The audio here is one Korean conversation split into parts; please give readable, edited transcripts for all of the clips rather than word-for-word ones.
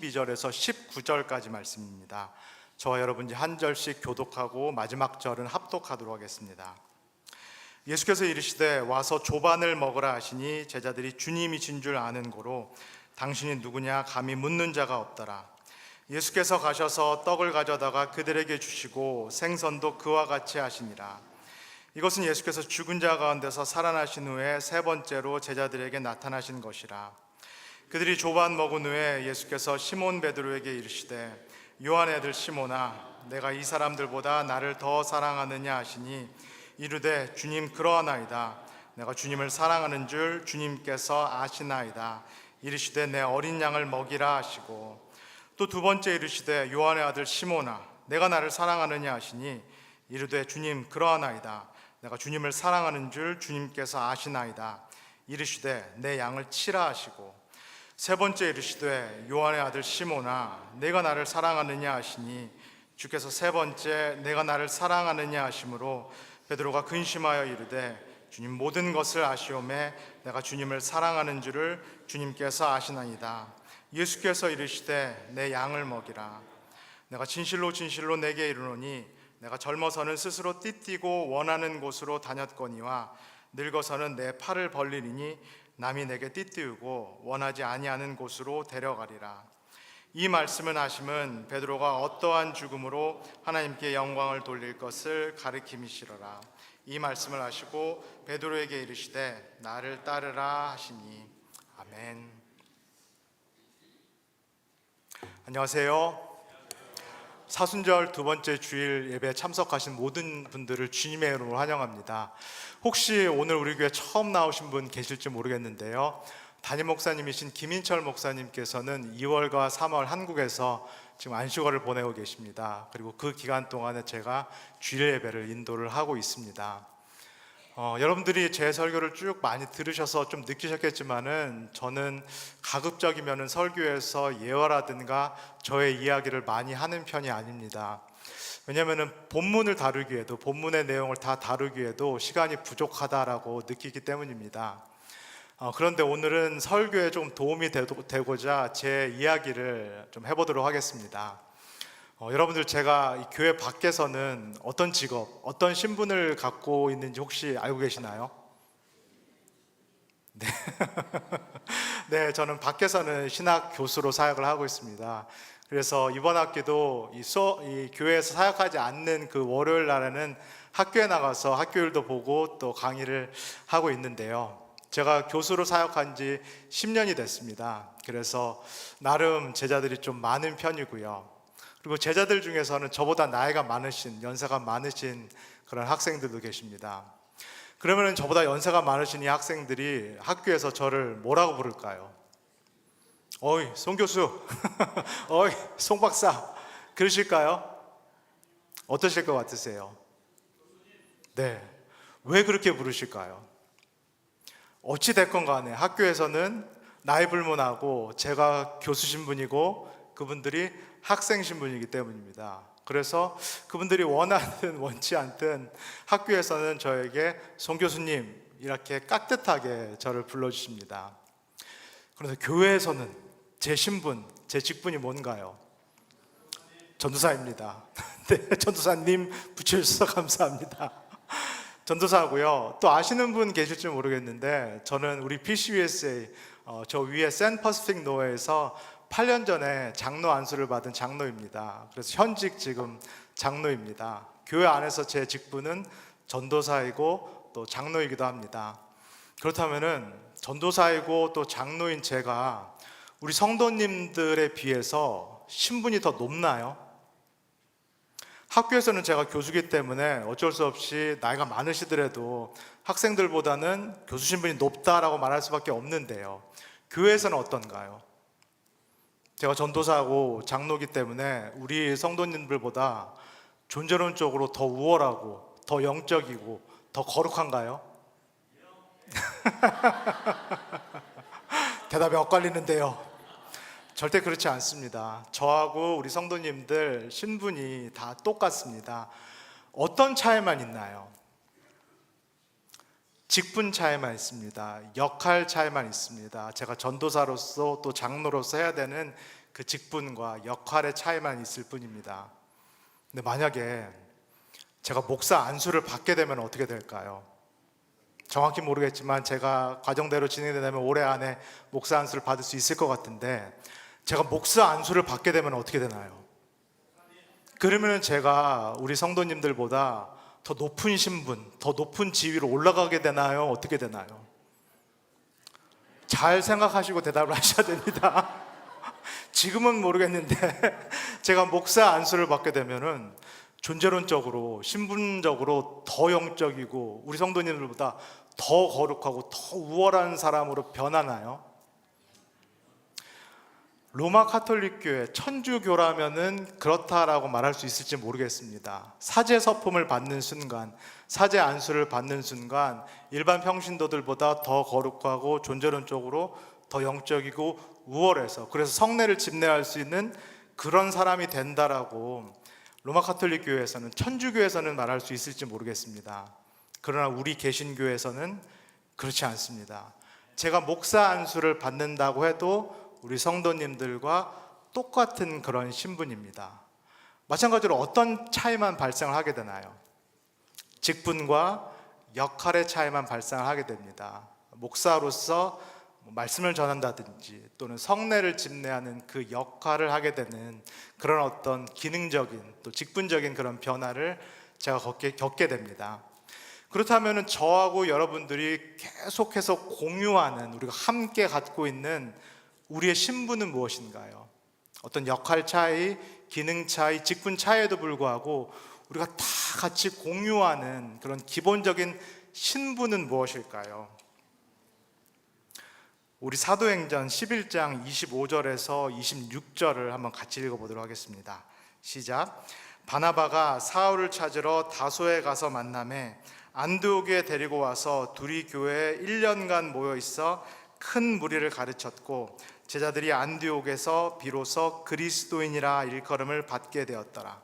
12절에서 19절까지 말씀입니다. 저와 여러분이 한 절씩 교독하고 마지막 절은 합독하도록 하겠습니다. 예수께서 이르시되 와서 조반을 먹으라 하시니 제자들이 주님이신 줄 아는 고로 당신이 누구냐 감히 묻는 자가 없더라. 예수께서 가셔서 떡을 가져다가 그들에게 주시고 생선도 그와 같이 하시니라. 이것은 예수께서 죽은 자 가운데서 살아나신 후에 세 번째로 제자들에게 나타나신 것이라. 그들이 조반 먹은 후에 예수께서 시몬 베드로에게 이르시되 요한의 아들 시몬아 내가 이 사람들보다 나를 더 사랑하느냐 하시니 이르되 주님 그러하나이다. 내가 주님을 사랑하는 줄 주님께서 아시나이다. 이르시되 내 어린 양을 먹이라 하시고 또 두 번째 이르시되 요한의 아들 시몬아 내가 나를 사랑하느냐 하시니 이르되 주님 그러하나이다. 내가 주님을 사랑하는 줄 주님께서 아시나이다. 이르시되 내 양을 치라 하시고 세 번째 이르시되 요한의 아들 시몬아 내가 나를 사랑하느냐 하시니 주께서 세 번째 내가 나를 사랑하느냐 하심으로 베드로가 근심하여 이르되 주님 모든 것을 아시오매 내가 주님을 사랑하는 줄을 주님께서 아시나이다. 예수께서 이르시되 내 양을 먹이라. 내가 진실로 진실로 내게 이르노니 내가 젊어서는 스스로 띠띠고 원하는 곳으로 다녔거니와 늙어서는 내 팔을 벌리리니 남이 내게 띠띠우고 원하지 아니하는 곳으로 데려가리라. 이 말씀을 하심은 베드로가 어떠한 죽음으로 하나님께 영광을 돌릴 것을 가리킴이시로라. 이 말씀을 하시고 베드로에게 이르시되 나를 따르라 하시니 아멘. 안녕하세요. 사순절 두 번째 주일 예배에 참석하신 모든 분들을 주님의 이름으로 환영합니다. 혹시 오늘 우리 교회 처음 나오신 분 계실지 모르겠는데요, 담임 목사님이신 김인철 목사님께서는 2월과 3월 한국에서 지금 안식월을 보내고 계십니다. 그리고 그 기간 동안에 제가 주일 예배를 인도를 하고 있습니다. 여러분들이 제 설교를 쭉 많이 들으셔서 좀 느끼셨겠지만은 저는 가급적이면은 설교에서 예화라든가 저의 이야기를 많이 하는 편이 아닙니다. 왜냐하면은 본문을 다루기에도 본문의 내용을 다 다루기에도 시간이 부족하다라고 느끼기 때문입니다. 그런데 오늘은 설교에 좀 도움이 되고자 제 이야기를 좀 해보도록 하겠습니다. 여러분들 제가 이 교회 밖에서는 어떤 직업, 어떤 신분을 갖고 있는지 혹시 알고 계시나요? 네. 네, 저는 밖에서는 신학 교수로 사역을 하고 있습니다. 그래서 이번 학기도 이 교회에서 사역하지 않는 그 월요일 날에는 학교에 나가서 학교일도 보고 또 강의를 하고 있는데요. 제가 교수로 사역한 지 10년이 됐습니다. 그래서 나름 제자들이 좀 많은 편이고요. 그리고 제자들 중에서는 저보다 나이가 많으신, 연세가 많으신 그런 학생들도 계십니다. 그러면 저보다 연세가 많으신 이 학생들이 학교에서 저를 뭐라고 부를까요? 어이, 송 교수, 어이, 송 박사, 그러실까요? 어떠실 것 같으세요? 네, 왜 그렇게 부르실까요? 어찌됐건 간에 학교에서는 나이 불문하고 제가 교수 신분이고 그분들이 학생 신분이기 때문입니다. 그래서 그분들이 원하든 원치 않든 학교에서는 저에게 송 교수님 이렇게 깍듯하게 저를 불러주십니다. 그래서 교회에서는 제 신분, 제 직분이 뭔가요? 전도사입니다. 네, 전도사님 붙여주셔서 감사합니다. 전도사고요. 또 아시는 분 계실지 모르겠는데 저는 우리 PCUSA 저 위에 샌퍼시픽 노회에서 8년 전에 장로 안수를 받은 장로입니다. 그래서 현직 지금 장로입니다. 교회 안에서 제 직분은 전도사이고 또 장로이기도 합니다. 그렇다면은 전도사이고 또 장로인 제가 우리 성도님들에 비해서 신분이 더 높나요? 학교에서는 제가 교수기 때문에 어쩔 수 없이 나이가 많으시더라도 학생들보다는 교수 신분이 높다라고 말할 수밖에 없는데요. 교회에서는 어떤가요? 제가 전도사고 장로기 때문에 우리 성도님들보다 존재론적으로 더 우월하고 더 영적이고 더 거룩한가요? 대답이 엇갈리는데요. 절대 그렇지 않습니다. 저하고 우리 성도님들 신분이 다 똑같습니다. 어떤 차이만 있나요? 직분 차이만 있습니다. 역할 차이만 있습니다. 제가 전도사로서 또 장로로서 해야 되는 그 직분과 역할의 차이만 있을 뿐입니다. 근데 만약에 제가 목사 안수를 받게 되면 어떻게 될까요? 정확히 모르겠지만 제가 과정대로 진행되면 올해 안에 목사 안수를 받을 수 있을 것 같은데, 제가 목사 안수를 받게 되면 어떻게 되나요? 그러면 제가 우리 성도님들보다 더 높은 신분, 더 높은 지위로 올라가게 되나요? 어떻게 되나요? 잘 생각하시고 대답을 하셔야 됩니다. 지금은 모르겠는데 제가 목사 안수를 받게 되면은 존재론적으로, 신분적으로 더 영적이고 우리 성도님들보다 더 거룩하고 더 우월한 사람으로 변하나요? 로마 카톨릭 교회, 천주교라면은 그렇다라고 말할 수 있을지 모르겠습니다. 사제 서품을 받는 순간, 사제 안수를 받는 순간 일반 평신도들보다 더 거룩하고 존재론적으로 더 영적이고 우월해서, 그래서 성례를 집례할 수 있는 그런 사람이 된다라고 로마 카톨릭 교회에서는, 천주교에서는 말할 수 있을지 모르겠습니다. 그러나 우리 개신교에서는 그렇지 않습니다. 제가 목사 안수를 받는다고 해도 우리 성도님들과 똑같은 그런 신분입니다. 마찬가지로 어떤 차이만 발생을 하게 되나요? 직분과 역할의 차이만 발생을 하게 됩니다. 목사로서 말씀을 전한다든지 또는 성례를 집례하는 그 역할을 하게 되는 그런 어떤 기능적인 또 직분적인 그런 변화를 제가 겪게 됩니다. 그렇다면 저하고 여러분들이 계속해서 공유하는, 우리가 함께 갖고 있는 우리의 신분은 무엇인가요? 어떤 역할 차이, 기능 차이, 직분 차이에도 불구하고 우리가 다 같이 공유하는 그런 기본적인 신분은 무엇일까요? 우리 사도행전 11장 25절에서 26절을 한번 같이 읽어보도록 하겠습니다. 시작. 바나바가 사울을 찾으러 다소에 가서 만나매 안디옥에 데리고 와서 둘이 교회에 1년간 모여 있어 큰 무리를 가르쳤고 제자들이 안디옥에서 비로소 그리스도인이라 일컬음을 받게 되었더라.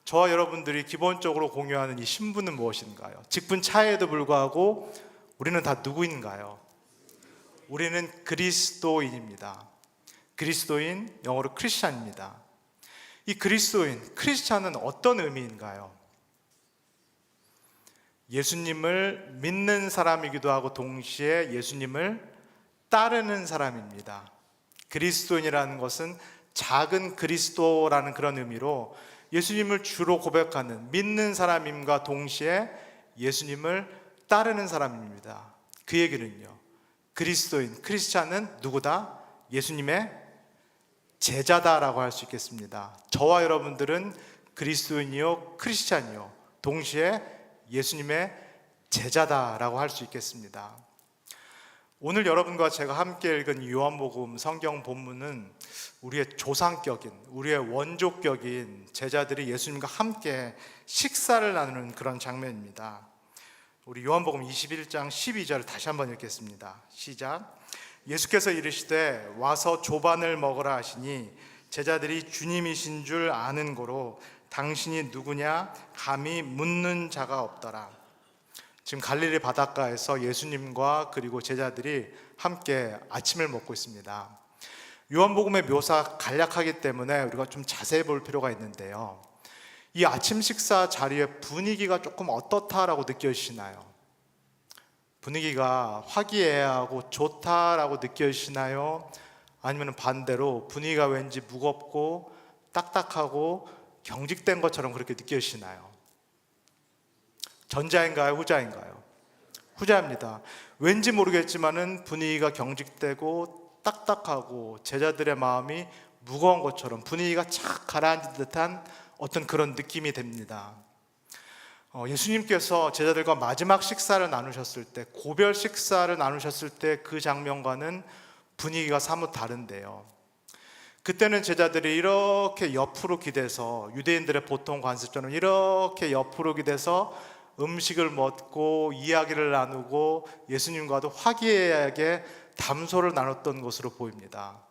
저와 여러분들이 기본적으로 공유하는 이 신분은 무엇인가요? 직분 차이에도 불구하고 우리는 다 누구인가요? 우리는 그리스도인입니다. 그리스도인, 영어로 크리스찬입니다. 이 그리스도인, 크리스찬은 어떤 의미인가요? 예수님을 믿는 사람이기도 하고 동시에 예수님을 따르는 사람입니다. 그리스도인이라는 것은 작은 그리스도라는 그런 의미로 예수님을 주로 고백하는, 믿는 사람임과 동시에 예수님을 따르는 사람입니다. 그 얘기는요, 그리스도인, 크리스찬은 누구다? 예수님의 제자다라고 할 수 있겠습니다. 저와 여러분들은 그리스도인이요 크리스찬이요 동시에 예수님의 제자다라고 할 수 있겠습니다. 오늘 여러분과 제가 함께 읽은 요한복음 성경 본문은 우리의 조상격인, 우리의 원조격인 제자들이 예수님과 함께 식사를 나누는 그런 장면입니다. 우리 요한복음 21장 12절을 다시 한번 읽겠습니다. 시작. 예수께서 이르시되 와서 조반을 먹으라 하시니 제자들이 주님이신 줄 아는 고로 당신이 누구냐 감히 묻는 자가 없더라. 지금 갈릴리 바닷가에서 예수님과 그리고 제자들이 함께 아침을 먹고 있습니다. 요한복음의 묘사 간략하기 때문에 우리가 좀 자세히 볼 필요가 있는데요, 이 아침 식사 자리의 분위기가 조금 어떻다라고 느껴지시나요? 분위기가 화기애애하고 좋다라고 느껴지시나요? 아니면 반대로 분위기가 왠지 무겁고 딱딱하고 경직된 것처럼 그렇게 느껴지시나요? 전자인가요? 후자인가요? 후자입니다. 왠지 모르겠지만은 분위기가 경직되고 딱딱하고 제자들의 마음이 무거운 것처럼 분위기가 착 가라앉은 듯한 어떤 그런 느낌이 됩니다. 예수님께서 제자들과 마지막 식사를 나누셨을 때, 고별 식사를 나누셨을 때 그 장면과는 분위기가 사뭇 다른데요, 그때는 제자들이 이렇게 옆으로 기대서, 유대인들의 보통 관습처럼 이렇게 옆으로 기대서 음식을 먹고 이야기를 나누고 예수님과도 화기애애하게 담소를 나눴던 것으로 보입니다.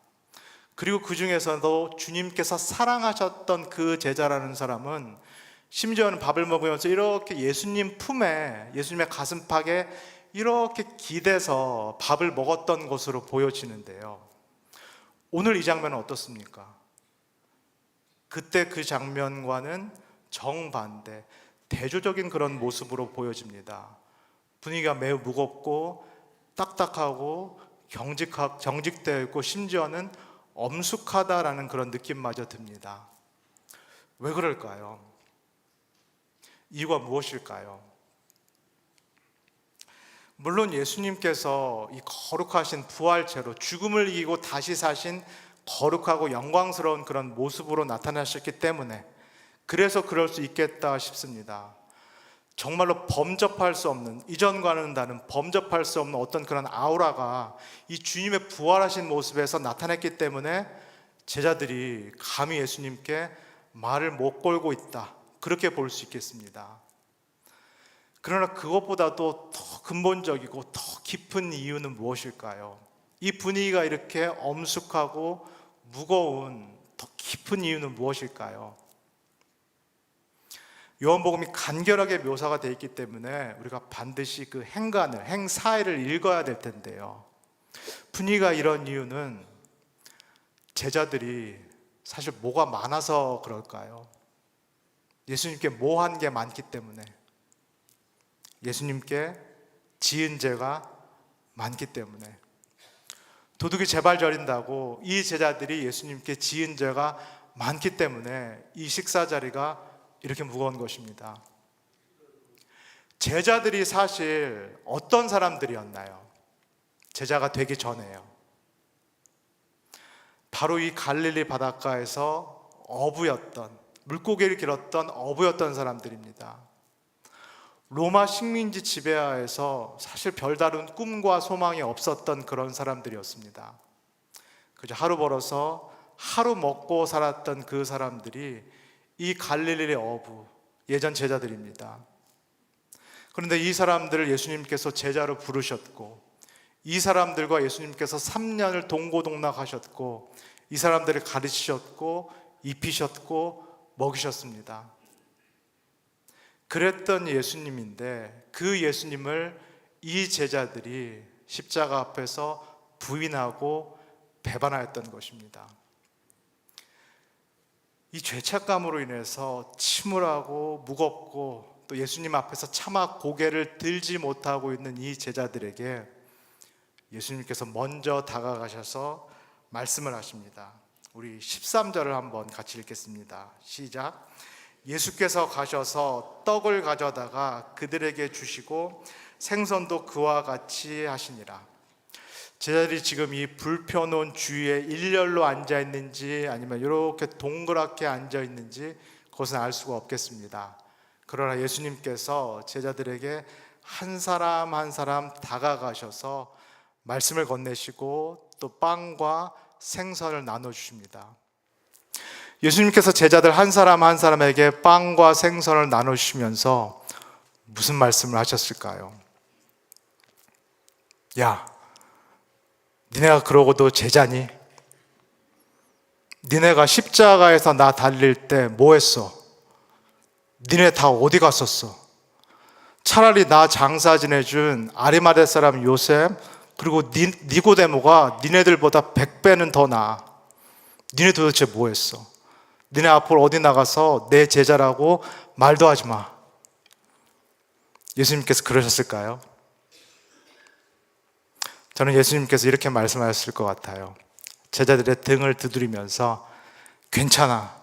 그리고 그 중에서도 주님께서 사랑하셨던 그 제자라는 사람은 심지어는 밥을 먹으면서 이렇게 예수님 품에, 예수님의 가슴팍에 이렇게 기대서 밥을 먹었던 것으로 보여지는데요, 오늘 이 장면은 어떻습니까? 그때 그 장면과는 정반대, 대조적인 그런 모습으로 보여집니다. 분위기가 매우 무겁고 딱딱하고 경직되어 있고 심지어는 엄숙하다라는 그런 느낌마저 듭니다. 왜 그럴까요? 이유가 무엇일까요? 물론 예수님께서 이 거룩하신 부활체로 죽음을 이기고 다시 사신 거룩하고 영광스러운 그런 모습으로 나타나셨기 때문에 그래서 그럴 수 있겠다 싶습니다. 정말로 범접할 수 없는, 이전과는 다른 범접할 수 없는 어떤 그런 아우라가 이 주님의 부활하신 모습에서 나타났기 때문에 제자들이 감히 예수님께 말을 못 걸고 있다, 그렇게 볼 수 있겠습니다. 그러나 그것보다도 더 근본적이고 더 깊은 이유는 무엇일까요? 이 분위기가 이렇게 엄숙하고 무거운 더 깊은 이유는 무엇일까요? 요한복음이 간결하게 묘사가 되어 있기 때문에 우리가 반드시 그 행사회를 읽어야 될 텐데요. 분위기가 이런 이유는 제자들이 사실 뭐가 많아서 그럴까요? 예수님께 뭐 한 게 많기 때문에, 예수님께 지은 죄가 많기 때문에, 도둑이 제발 저린다고 이 제자들이 예수님께 지은 죄가 많기 때문에 이 식사 자리가 이렇게 무거운 것입니다. 제자들이 사실 어떤 사람들이었나요? 제자가 되기 전에요. 바로 이 갈릴리 바닷가에서 물고기를 길었던 어부였던 사람들입니다. 로마 식민지 지배하에서 사실 별다른 꿈과 소망이 없었던 그런 사람들이었습니다. 그저 하루 벌어서 하루 먹고 살았던 그 사람들이 이 갈릴리의 어부, 예전 제자들입니다. 그런데 이 사람들을 예수님께서 제자로 부르셨고, 이 사람들과 예수님께서 3년을 동고동락하셨고, 이 사람들을 가르치셨고 입히셨고 먹이셨습니다. 그랬던 예수님인데 그 예수님을 이 제자들이 십자가 앞에서 부인하고 배반하였던 것입니다. 이 죄책감으로 인해서 침울하고 무겁고 또 예수님 앞에서 차마 고개를 들지 못하고 있는 이 제자들에게 예수님께서 먼저 다가가셔서 말씀을 하십니다. 우리 13절을 한번 같이 읽겠습니다. 시작. 예수께서 가셔서 떡을 가져다가 그들에게 주시고 생선도 그와 같이 하시니라. 제자들이 지금 이 불 펴놓은 주위에 일렬로 앉아 있는지 아니면 이렇게 동그랗게 앉아 있는지 그것은 알 수가 없겠습니다. 그러나 예수님께서 제자들에게 한 사람 한 사람 다가가셔서 말씀을 건네시고 또 빵과 생선을 나눠주십니다. 예수님께서 제자들 한 사람 한 사람에게 빵과 생선을 나눠주시면서 무슨 말씀을 하셨을까요? 야, 니네가 그러고도 제자니? 니네가 십자가에서 나 달릴 때 뭐 했어? 니네 다 어디 갔었어? 차라리 나 장사 지내준 아리마대 사람 요셉 그리고 니고데모가 니네들보다 100배는 더 나아. 니네 도대체 뭐 했어? 니네 앞으로 어디 나가서 내 제자라고 말도 하지 마. 예수님께서 그러셨을까요? 저는 예수님께서 이렇게 말씀하셨을 것 같아요. 제자들의 등을 두드리면서 괜찮아,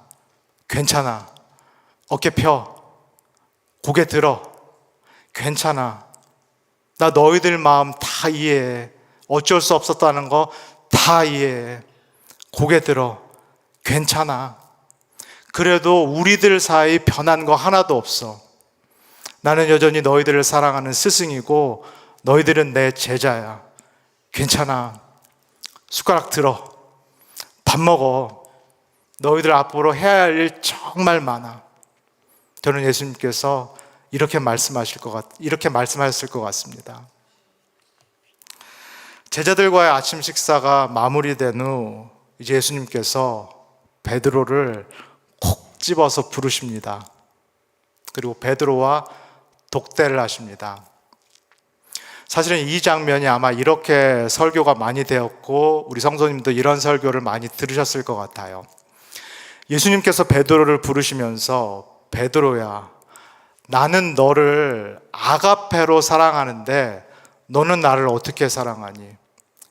괜찮아, 어깨 펴, 고개 들어, 괜찮아, 나 너희들 마음 다 이해해, 어쩔 수 없었다는 거 다 이해해, 고개 들어, 괜찮아, 그래도 우리들 사이 변한 거 하나도 없어. 나는 여전히 너희들을 사랑하는 스승이고 너희들은 내 제자야. 괜찮아, 숟가락 들어, 밥 먹어, 너희들 앞으로 해야 할 일 정말 많아. 저는 예수님께서 이렇게 말씀하셨을 것 같습니다. 제자들과의 아침 식사가 마무리된 후 이제 예수님께서 베드로를 콕 집어서 부르십니다. 그리고 베드로와 독대를 하십니다. 사실은 이 장면이 아마 이렇게 설교가 많이 되었고 우리 성도님도 이런 설교를 많이 들으셨을 것 같아요. 예수님께서 베드로를 부르시면서 베드로야, 나는 너를 아가페로 사랑하는데 너는 나를 어떻게 사랑하니?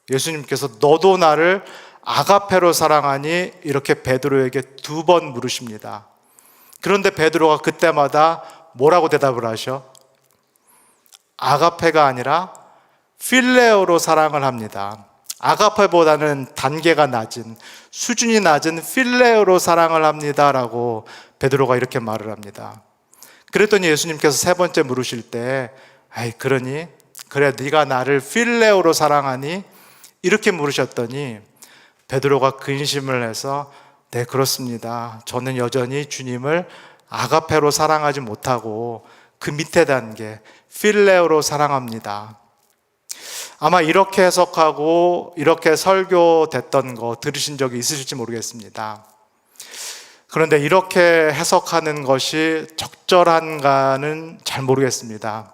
예수님께서 너도 나를 아가페로 사랑하니? 이렇게 베드로에게 2번 물으십니다. 그런데 베드로가 그때마다 뭐라고 대답을 하셔? 아가페가 아니라 필레오로 사랑을 합니다. 아가페보다는 단계가 낮은, 수준이 낮은 필레오로 사랑을 합니다 라고 베드로가 이렇게 말을 합니다. 그랬더니 예수님께서 3번째 물으실 때 아이 그러니? 그래 네가 나를 필레오로 사랑하니? 이렇게 물으셨더니 베드로가 근심을 해서 네 그렇습니다. 저는 여전히 주님을 아가페로 사랑하지 못하고 그 밑에 단계 필레오로 사랑합니다. 아마 이렇게 해석하고 이렇게 설교됐던 거 들으신 적이 있으실지 모르겠습니다. 그런데 이렇게 해석하는 것이 적절한가는 잘 모르겠습니다.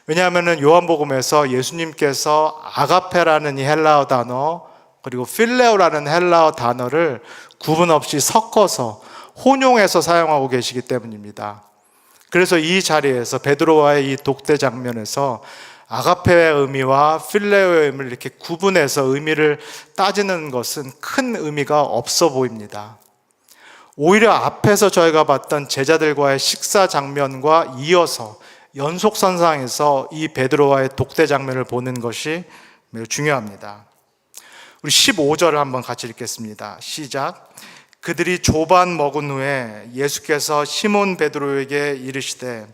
왜냐하면 요한복음에서 예수님께서 아가페라는 이 헬라어 단어 그리고 필레오라는 헬라어 단어를 구분 없이 섞어서 혼용해서 사용하고 계시기 때문입니다. 그래서 이 자리에서 베드로와의 이 독대 장면에서 아가페의 의미와 필레오의 의미를 이렇게 구분해서 의미를 따지는 것은 큰 의미가 없어 보입니다. 오히려 앞에서 저희가 봤던 제자들과의 식사 장면과 이어서 연속선상에서 이 베드로와의 독대 장면을 보는 것이 매우 중요합니다. 우리 15절을 한번 같이 읽겠습니다. 시작. 그들이 조반 먹은 후에 예수께서 시몬 베드로에게 이르시되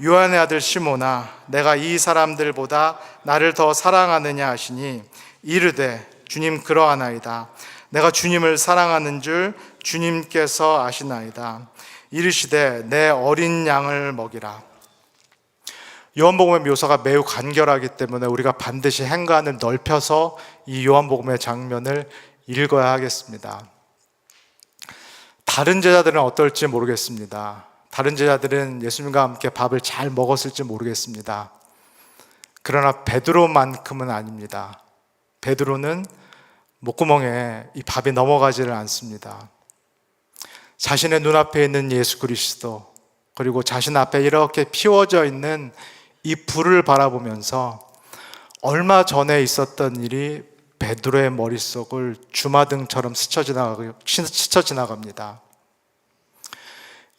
요한의 아들 시몬아 내가 이 사람들보다 나를 더 사랑하느냐 하시니 이르되 주님 그러하나이다. 내가 주님을 사랑하는 줄 주님께서 아시나이다. 이르시되 내 어린 양을 먹이라. 요한복음의 묘사가 매우 간결하기 때문에 우리가 반드시 행간을 넓혀서 이 요한복음의 장면을 읽어야 하겠습니다. 다른 제자들은 어떨지 모르겠습니다. 다른 제자들은 예수님과 함께 밥을 잘 먹었을지 모르겠습니다. 그러나 베드로만큼은 아닙니다. 베드로는 목구멍에 이 밥이 넘어가지를 않습니다. 자신의 눈앞에 있는 예수 그리스도 그리고 자신 앞에 이렇게 피워져 있는 이 불을 바라보면서 얼마 전에 있었던 일이 베드로의 머릿속을 주마등처럼 스쳐 지나갑니다.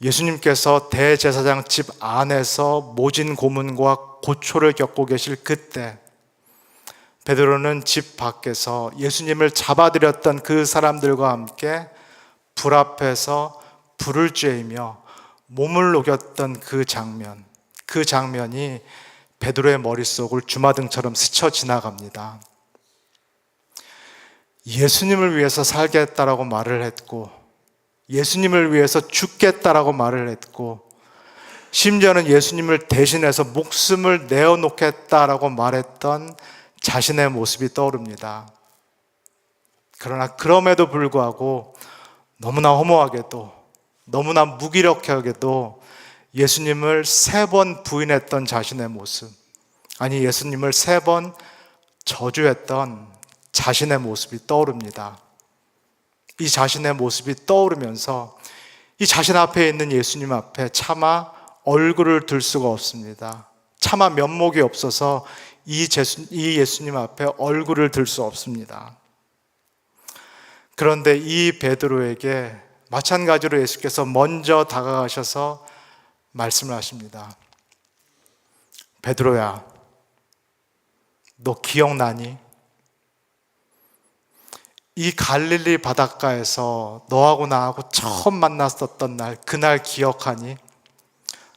예수님께서 대제사장 집 안에서 모진 고문과 고초를 겪고 계실 그때 베드로는 집 밖에서 예수님을 잡아들였던 그 사람들과 함께 불 앞에서 불을 쬐이며 몸을 녹였던 그 장면이 베드로의 머릿속을 주마등처럼 스쳐 지나갑니다. 예수님을 위해서 살겠다라고 말을 했고 예수님을 위해서 죽겠다라고 말을 했고 심지어는 예수님을 대신해서 목숨을 내어놓겠다라고 말했던 자신의 모습이 떠오릅니다. 그러나 그럼에도 불구하고 너무나 허무하게도 너무나 무기력하게도 예수님을 3번 부인했던 자신의 모습, 아니 예수님을 3번 저주했던 자신의 모습이 떠오릅니다. 이 자신의 모습이 떠오르면서 이 자신 앞에 있는 예수님 앞에 차마 얼굴을 들 수가 없습니다. 차마 면목이 없어서 이 예수님 앞에 얼굴을 들 수 없습니다. 그런데 이 베드로에게 마찬가지로 예수께서 먼저 다가가셔서 말씀을 하십니다. 베드로야, 너 기억나니? 이 갈릴리 바닷가에서 너하고 나하고 처음 만났었던 날, 그날 기억하니?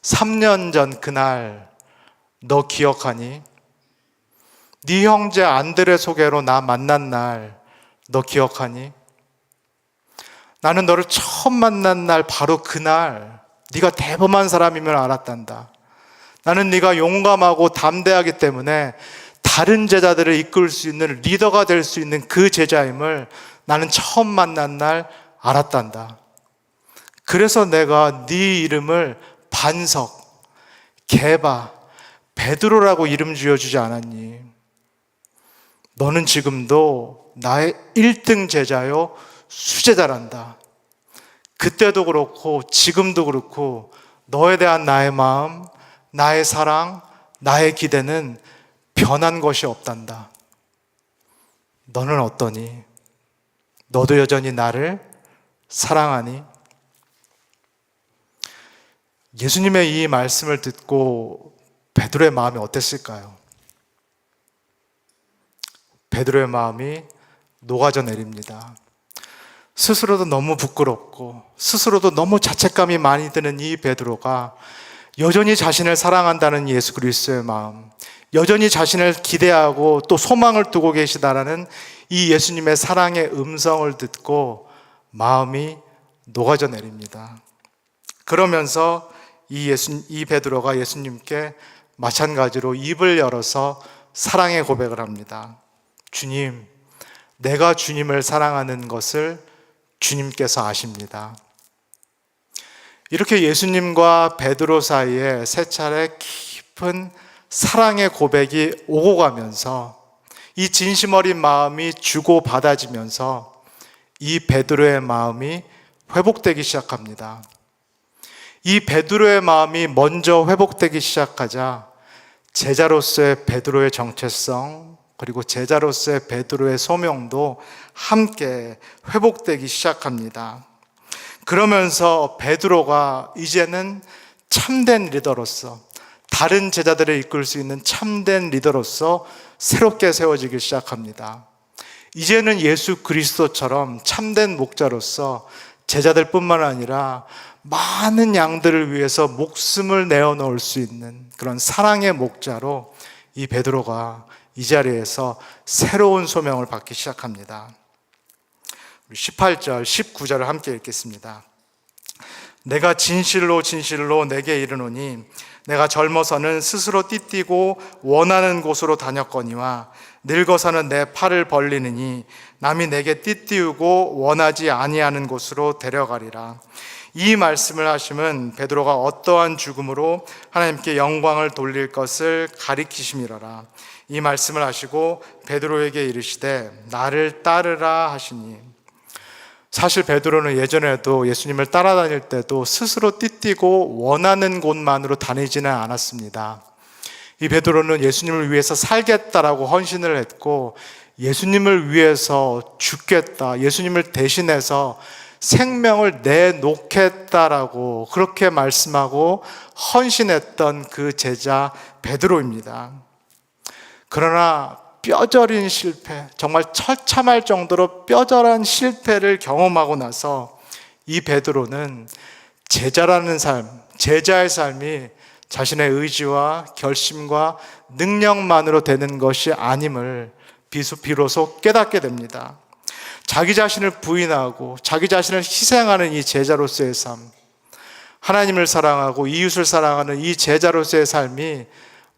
3년 전 그날 너 기억하니? 네 형제 안드레 소개로 나 만난 날 너 기억하니? 나는 너를 처음 만난 날 바로 그날 네가 대범한 사람임을 알았단다. 나는 네가 용감하고 담대하기 때문에 다른 제자들을 이끌 수 있는 리더가 될 수 있는 그 제자임을 나는 처음 만난 날 알았단다. 그래서 내가 네 이름을 반석, 게바, 베드로라고 이름 지어주지 않았니? 너는 지금도 나의 1등 제자요 수제자란다. 그때도 그렇고 지금도 그렇고 너에 대한 나의 마음, 나의 사랑, 나의 기대는 변한 것이 없단다. 너는 어떠니? 너도 여전히 나를 사랑하니? 예수님의 이 말씀을 듣고 베드로의 마음이 어땠을까요? 베드로의 마음이 녹아져 내립니다. 스스로도 너무 부끄럽고 스스로도 너무 자책감이 많이 드는 이 베드로가 여전히 자신을 사랑한다는 예수 그리스도의 마음, 여전히 자신을 기대하고 또 소망을 두고 계시다라는 이 예수님의 사랑의 음성을 듣고 마음이 녹아져 내립니다. 그러면서 이 베드로가 예수님께 마찬가지로 입을 열어서 사랑의 고백을 합니다. 주님, 내가 주님을 사랑하는 것을 주님께서 아십니다. 이렇게 예수님과 베드로 사이에 세 차례 깊은 사랑의 고백이 오고 가면서 이 진심 어린 마음이 주고받아지면서 이 베드로의 마음이 회복되기 시작합니다. 이 베드로의 마음이 먼저 회복되기 시작하자 제자로서의 베드로의 정체성, 그리고 제자로서의 베드로의 소명도 함께 회복되기 시작합니다. 그러면서 베드로가 이제는 참된 리더로서, 다른 제자들을 이끌 수 있는 참된 리더로서 새롭게 세워지기 시작합니다. 이제는 예수 그리스도처럼 참된 목자로서 제자들뿐만 아니라 많은 양들을 위해서 목숨을 내어놓을 수 있는 그런 사랑의 목자로 이 베드로가 이 자리에서 새로운 소명을 받기 시작합니다. 18절, 19절을 함께 읽겠습니다. 내가 진실로 진실로 내게 이르노니 내가 젊어서는 스스로 띠띠고 원하는 곳으로 다녔거니와 늙어서는 내 팔을 벌리느니 남이 내게 띠띠우고 원하지 아니하는 곳으로 데려가리라. 이 말씀을 하심은 베드로가 어떠한 죽음으로 하나님께 영광을 돌릴 것을 가리키심이로라. 이 말씀을 하시고 베드로에게 이르시되 나를 따르라 하시니, 사실 베드로는 예전에도 예수님을 따라다닐 때도 스스로 띠띠고 원하는 곳만으로 다니지는 않았습니다. 이 베드로는 예수님을 위해서 살겠다라고 헌신을 했고 예수님을 위해서 죽겠다, 예수님을 대신해서 생명을 내놓겠다라고 그렇게 말씀하고 헌신했던 그 제자 베드로입니다. 그러나 뼈저린 실패, 정말 처참할 정도로 뼈저린 실패를 경험하고 나서 이 베드로는 제자라는 삶, 제자의 삶이 자신의 의지와 결심과 능력만으로 되는 것이 아님을 비로소 깨닫게 됩니다. 자기 자신을 부인하고 자기 자신을 희생하는 이 제자로서의 삶, 하나님을 사랑하고 이웃을 사랑하는 이 제자로서의 삶이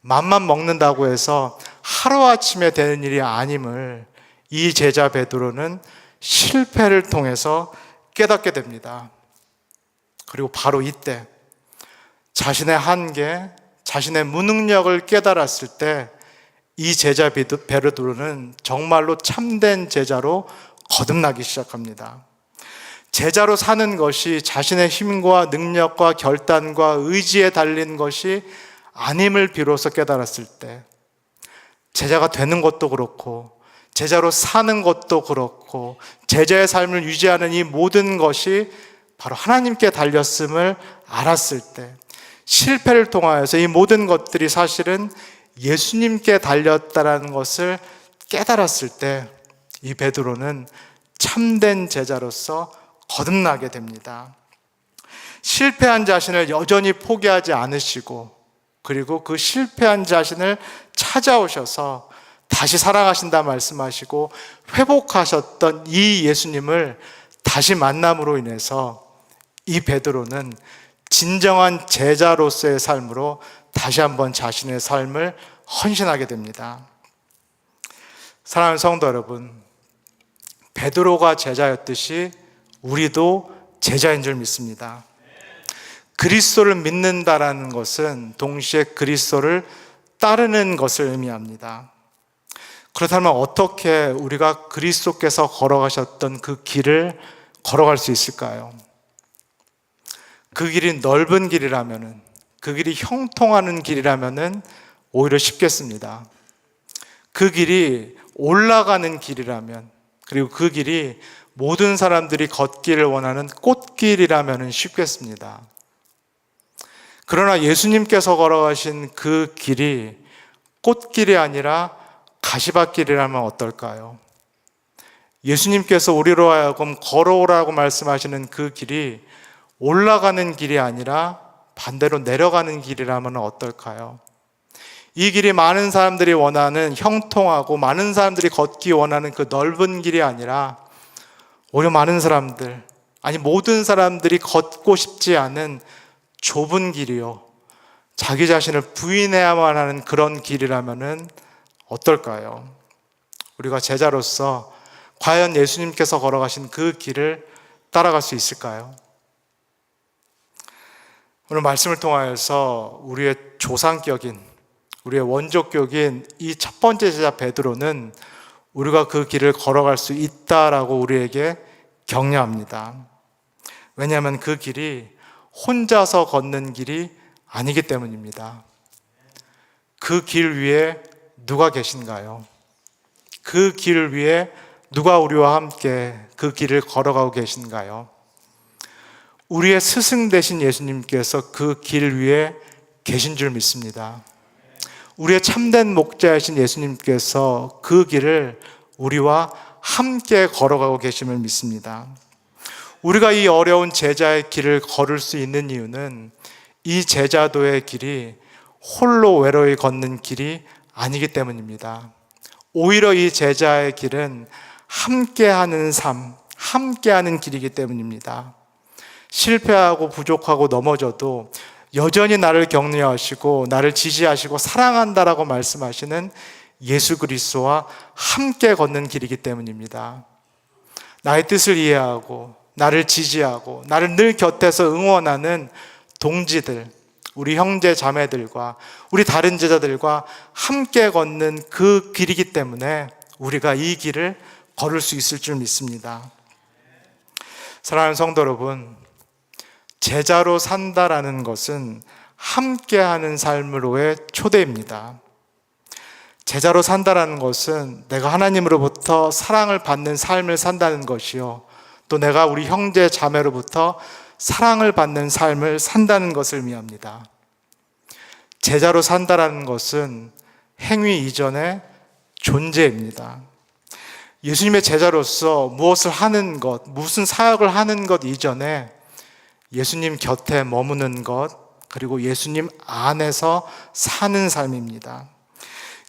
맘만 먹는다고 해서 하루아침에 되는 일이 아님을 이 제자 베드로는 실패를 통해서 깨닫게 됩니다. 그리고 바로 이때 자신의 한계, 자신의 무능력을 깨달았을 때 이 제자 베드로는 정말로 참된 제자로 거듭나기 시작합니다. 제자로 사는 것이 자신의 힘과 능력과 결단과 의지에 달린 것이 아님을 비로소 깨달았을 때, 제자가 되는 것도 그렇고 제자로 사는 것도 그렇고 제자의 삶을 유지하는 이 모든 것이 바로 하나님께 달렸음을 알았을 때, 실패를 통하여서 이 모든 것들이 사실은 예수님께 달렸다라는 것을 깨달았을 때 이 베드로는 참된 제자로서 거듭나게 됩니다. 실패한 자신을 여전히 포기하지 않으시고, 그리고 그 실패한 자신을 찾아오셔서 다시 사랑하신다 말씀하시고 회복하셨던 이 예수님을 다시 만남으로 인해서 이 베드로는 진정한 제자로서의 삶으로 다시 한번 자신의 삶을 헌신하게 됩니다. 사랑하는 성도 여러분, 베드로가 제자였듯이 우리도 제자인 줄 믿습니다. 그리스도를 믿는다라는 것은 동시에 그리스도를 따르는 것을 의미합니다. 그렇다면 어떻게 우리가 그리스도께서 걸어가셨던 그 길을 걸어갈 수 있을까요? 그 길이 넓은 길이라면은, 그 길이 형통하는 길이라면은 오히려 쉽겠습니다. 그 길이 올라가는 길이라면, 그리고 그 길이 모든 사람들이 걷기를 원하는 꽃길이라면은 쉽겠습니다. 그러나 예수님께서 걸어가신 그 길이 꽃길이 아니라 가시밭길이라면 어떨까요? 예수님께서 우리로 하여금 걸어오라고 말씀하시는 그 길이 올라가는 길이 아니라 반대로 내려가는 길이라면 어떨까요? 이 길이 많은 사람들이 원하는 형통하고 많은 사람들이 걷기 원하는 그 넓은 길이 아니라 오히려 많은 사람들, 아니 모든 사람들이 걷고 싶지 않은 좁은 길이요, 자기 자신을 부인해야만 하는 그런 길이라면 어떨까요? 우리가 제자로서 과연 예수님께서 걸어가신 그 길을 따라갈 수 있을까요? 오늘 말씀을 통하여서 우리의 조상격인, 우리의 원조격인 이 첫 번째 제자 베드로는 우리가 그 길을 걸어갈 수 있다라고 우리에게 격려합니다. 왜냐하면 그 길이 혼자서 걷는 길이 아니기 때문입니다. 그 길 위에 누가 계신가요? 그 길 위에 누가 우리와 함께 그 길을 걸어가고 계신가요? 우리의 스승 되신 예수님께서 그 길 위에 계신 줄 믿습니다. 우리의 참된 목자이신 예수님께서 그 길을 우리와 함께 걸어가고 계심을 믿습니다. 우리가 이 어려운 제자의 길을 걸을 수 있는 이유는 이 제자도의 길이 홀로 외로이 걷는 길이 아니기 때문입니다. 오히려 이 제자의 길은 함께하는 삶, 함께하는 길이기 때문입니다. 실패하고 부족하고 넘어져도 여전히 나를 격려하시고 나를 지지하시고 사랑한다라고 말씀하시는 예수 그리스도와 함께 걷는 길이기 때문입니다. 나의 뜻을 이해하고 나를 지지하고 나를 늘 곁에서 응원하는 동지들, 우리 형제 자매들과 우리 다른 제자들과 함께 걷는 그 길이기 때문에 우리가 이 길을 걸을 수 있을 줄 믿습니다. 사랑하는 성도 여러분, 제자로 산다라는 것은 함께하는 삶으로의 초대입니다. 제자로 산다라는 것은 내가 하나님으로부터 사랑을 받는 삶을 산다는 것이요, 또 내가 우리 형제 자매로부터 사랑을 받는 삶을 산다는 것을 의미합니다. 제자로 산다라는 것은 행위 이전의 존재입니다. 예수님의 제자로서 무엇을 하는 것, 무슨 사역을 하는 것 이전에 예수님 곁에 머무는 것, 그리고 예수님 안에서 사는 삶입니다.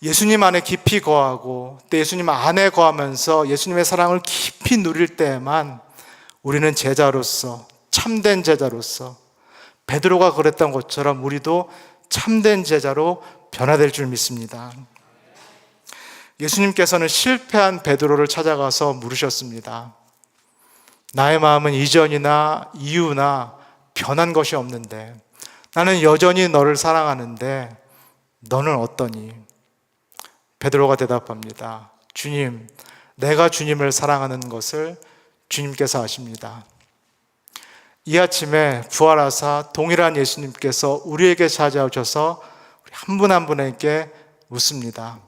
예수님 안에 깊이 거하고 또 예수님 안에 거하면서 예수님의 사랑을 깊이 누릴 때에만 우리는 제자로서, 참된 제자로서, 베드로가 그랬던 것처럼 우리도 참된 제자로 변화될 줄 믿습니다. 예수님께서는 실패한 베드로를 찾아가서 물으셨습니다. 나의 마음은 이전이나 이후나 변한 것이 없는데 나는 여전히 너를 사랑하는데 너는 어떠니? 베드로가 대답합니다. 주님, 내가 주님을 사랑하는 것을 주님께서 아십니다. 이 아침에 부활하사 동일한 예수님께서 우리에게 찾아오셔서 한 분 한 분에게 묻습니다.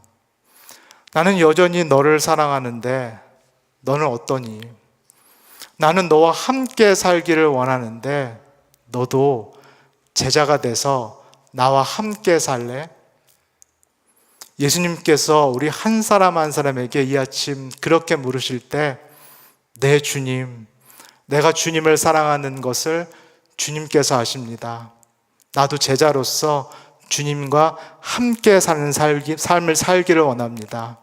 나는 여전히 너를 사랑하는데 너는 어떠니? 나는 너와 함께 살기를 원하는데 너도 제자가 돼서 나와 함께 살래? 예수님께서 우리 한 사람 한 사람에게 이 아침 그렇게 물으실 때, 내 주님, 내가 주님을 사랑하는 것을 주님께서 아십니다. 나도 제자로서 주님과 함께 사는 삶을 살기를 원합니다.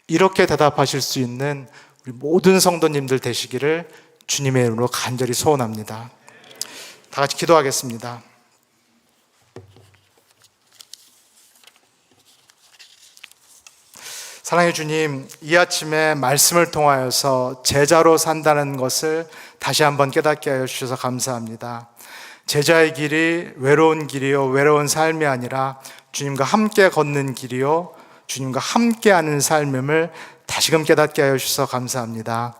이렇게 대답하실 수 있는 우리 모든 성도님들 되시기를 주님의 이름으로 간절히 소원합니다. 다 같이 기도하겠습니다. 사랑의 주님, 이 아침에 말씀을 통하여서 제자로 산다는 것을 다시 한번 깨닫게 하여 주셔서 감사합니다. 제자의 길이 외로운 길이요, 외로운 삶이 아니라 주님과 함께 걷는 길이요 주님과 함께하는 삶임을 다시금 깨닫게 하여 주셔서 감사합니다.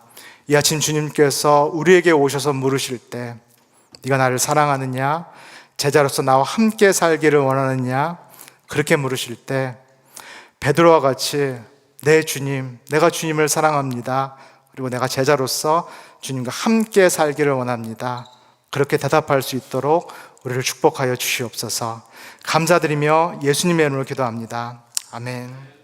이 아침 주님께서 우리에게 오셔서 물으실 때 네가 나를 사랑하느냐, 제자로서 나와 함께 살기를 원하느냐, 그렇게 물으실 때 베드로와 같이 네 주님, 내가 주님을 사랑합니다, 그리고 내가 제자로서 주님과 함께 살기를 원합니다, 그렇게 대답할 수 있도록 우리를 축복하여 주시옵소서. 감사드리며 예수님의 이름으로 기도합니다. 아멘.